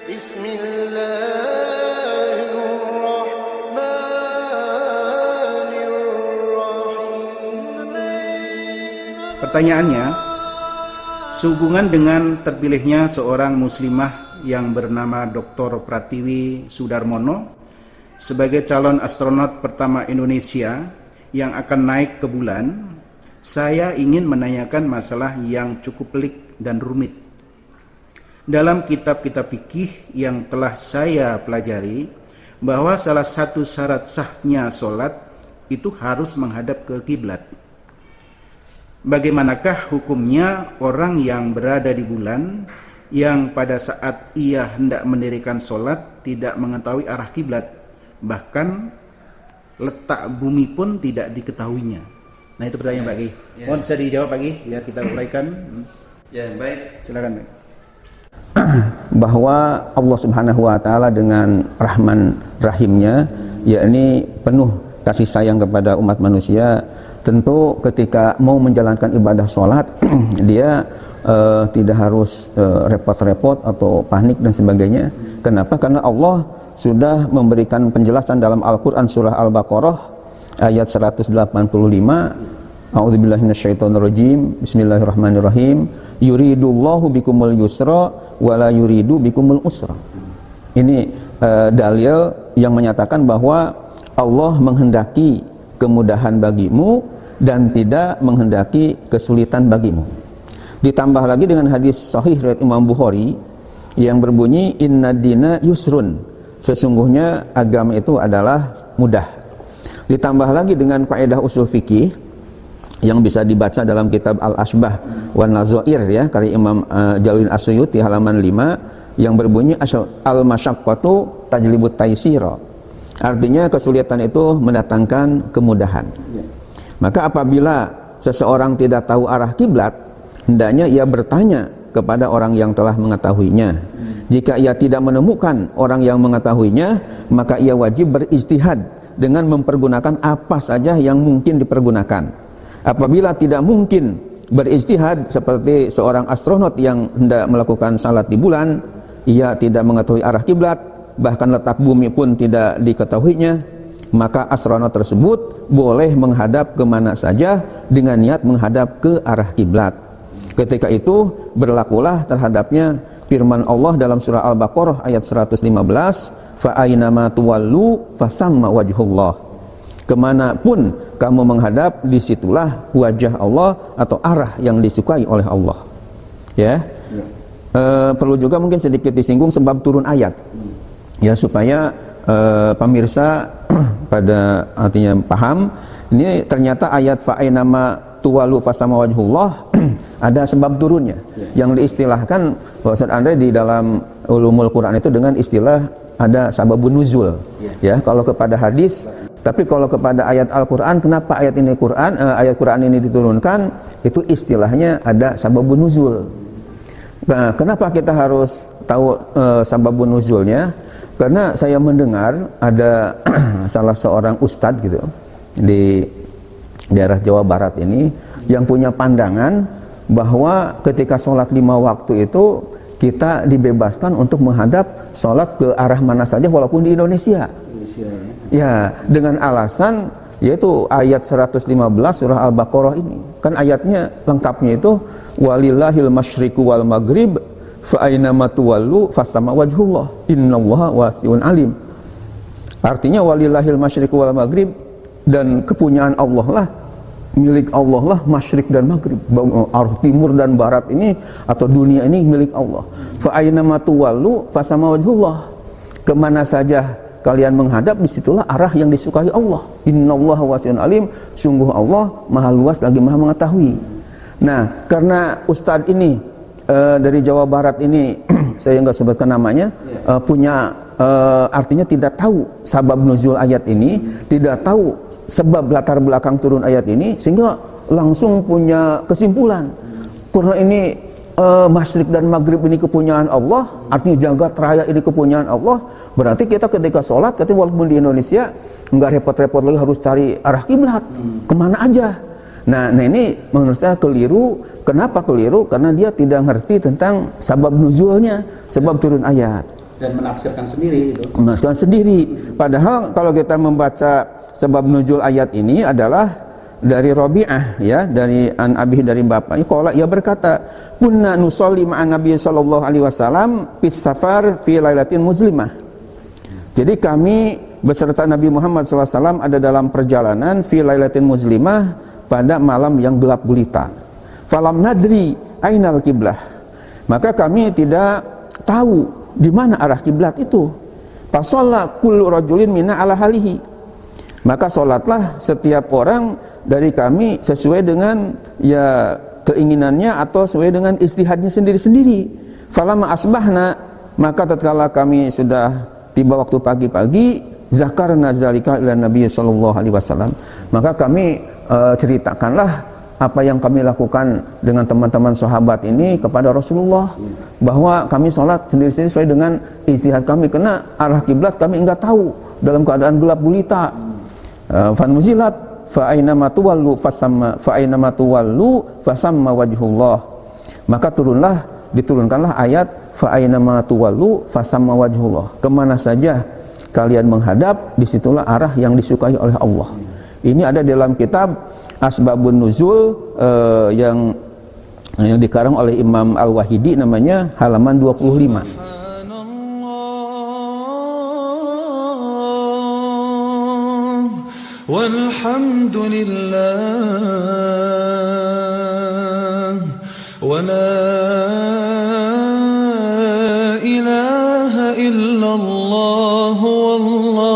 Pertanyaannya, sehubungan dengan terpilihnya seorang muslimah yang bernama Dr. Pratiwi Sudarmono sebagai calon astronot pertama Indonesia yang akan naik ke bulan, saya ingin menanyakan masalah yang cukup pelik dan rumit. Dalam kitab-kitab fikih yang telah saya pelajari, bahwa salah satu syarat sahnya sholat itu harus menghadap ke kiblat. Bagaimanakah hukumnya orang yang berada di bulan yang pada saat ia hendak mendirikan sholat tidak mengetahui arah kiblat, bahkan letak bumi pun tidak diketahuinya? Nah, itu pertanyaan Pak Ki. Mohon bisa dijawab Pak Ki, biar kita uraikan. Ya, baik. Silakan Pak. Bahwa Allah Subhanahu wa taala dengan Rahman Rahimnya, yakni penuh kasih sayang kepada umat manusia, tentu ketika mau menjalankan ibadah sholat dia tidak harus repot-repot atau panik dan sebagainya. Kenapa? Karena Allah sudah memberikan penjelasan dalam Al-Quran surah Al-Baqarah ayat 185. A'udzubillahi minasyaitonirrajim. Bismillahirrahmanirrahim. Yuridullahu bikumul yusra wa la yuridu bikumul usra. Ini dalil yang menyatakan bahwa Allah menghendaki kemudahan bagimu dan tidak menghendaki kesulitan bagimu. Ditambah lagi dengan hadis sahih riwayat Imam Bukhari yang berbunyi inna dina yusrun, sesungguhnya agama itu adalah mudah. Ditambah lagi dengan kaidah usul fikih yang bisa dibaca dalam kitab Al-Asbah wan Nazair ya, karya Imam Jalaluddin As-Suyuti halaman 5 yang berbunyi al-masyaqqatu tajlibut taysira. Artinya kesulitan itu mendatangkan kemudahan. Maka apabila seseorang tidak tahu arah kiblat, hendaknya ia bertanya kepada orang yang telah mengetahuinya. Jika ia tidak menemukan orang yang mengetahuinya, maka ia wajib berijtihad dengan mempergunakan apa saja yang mungkin dipergunakan. Apabila tidak mungkin berijtihad seperti seorang astronot yang hendak melakukan salat di bulan, ia tidak mengetahui arah kiblat, bahkan letak bumi pun tidak diketahuinya, maka astronot tersebut boleh menghadap kemana saja dengan niat menghadap ke arah kiblat. Ketika itu berlakulah terhadapnya firman Allah dalam surah Al-Baqarah ayat 115, fa aynama tuwallu fathamma wajhullah. Kemanapun kamu menghadap, disitulah wajah Allah atau arah yang disukai oleh Allah. Ya. Perlu juga mungkin sedikit disinggung sebab turun ayat. Ya, supaya pemirsa pada artinya paham, ini ternyata ayat fa'ainama tuwalu fasama wajhullah ada sebab turunnya yang diistilahkan Ustaz Andre di dalam ulumul Quran itu dengan istilah ada sababun nuzul. Ya, kalau kepada hadis, tapi kalau kepada ayat Al-Quran, kenapa ayat Quran ini diturunkan, itu istilahnya ada sababun nuzul. Nah, kenapa kita harus tahu sababun nuzulnya? Karena saya mendengar ada salah seorang ustadz gitu di daerah Jawa Barat ini yang punya pandangan bahwa ketika sholat 5 waktu itu kita dibebaskan untuk menghadap sholat ke arah mana saja walaupun di Indonesia. Ya, dengan alasan yaitu ayat 115 surah Al-Baqarah ini. Kan ayatnya lengkapnya itu walillahil masyriqu wal maghrib fa aynama tuwallu fastama wajhullah innallaha wasi'un alim. Artinya walillahil masyriqu wal maghrib, dan kepunyaan Allah lah, milik Allah lah masyrik dan maghrib, arah timur dan barat ini atau dunia ini milik Allah. Fa aynama tuwallu fastama wajhullah, kemana saja kalian menghadap, disitulah arah yang disukai Allah. Innallaha wasi'un alim, sungguh Allah maha luas lagi maha mengetahui. Nah, karena ustadz ini dari Jawa Barat ini saya nggak sebutkan namanya, punya artinya tidak tahu sabab nuzul ayat ini, tidak tahu sebab latar belakang turun ayat ini, sehingga langsung punya kesimpulan karena ini masyrik dan maghrib ini kepunyaan Allah, artinya jagat raya ini kepunyaan Allah, berarti kita ketika sholat, ketika walaupun di Indonesia nggak repot-repot lagi harus cari arah kiblat, kemana aja. Nah ini menurut saya keliru. Kenapa keliru? Karena dia tidak ngerti tentang sabab nuzulnya, sebab turun ayat. dan menafsirkan sendiri itu. Menafsirkan sendiri. Padahal kalau kita membaca sebab nuzul ayat ini adalah dari Rabi'ah, ya, dari an abih, dari bapaknya. Qala, ia berkata, kunna nusolli ma'an nabiy sallallahu alaihi wasallam fis safar fi lailatin muslimah. Jadi kami beserta Nabi Muhammad SAW ada dalam perjalanan fi lailatin muslimah, pada malam yang gelap gulita. Falam nadri ainal kiblah. Maka kami tidak tahu di mana arah kiblat itu. Fasalla kullu rajulin minna ala halihi. Maka sholatlah setiap orang dari kami sesuai dengan ya keinginannya atau sesuai dengan istihadnya sendiri-sendiri. Falamma asbahna, maka tatkala kami sudah tiba waktu pagi-pagi, zakarna zalika ila Nabi sallallahu alaihi wasallam. Maka kami ceritakanlah apa yang kami lakukan dengan teman-teman sahabat ini kepada Rasulullah, bahwa kami sholat sendiri-sendiri sesuai dengan istihad kami, karena arah kiblat kami enggak tahu dalam keadaan gelap gulita. Fanuzilat fa aynama tuwallu fasamma wajhullah. Maka diturunkanlah ayat fa aynama tuwallu fasamma wajhullah. Kemana saja kalian menghadap, disitulah arah yang disukai oleh Allah. Ini ada dalam kitab Asbabun Nuzul yang dikarang oleh Imam Al-Wahidi, namanya halaman 25. Walhamdulillah wa la ilaha illallah wallah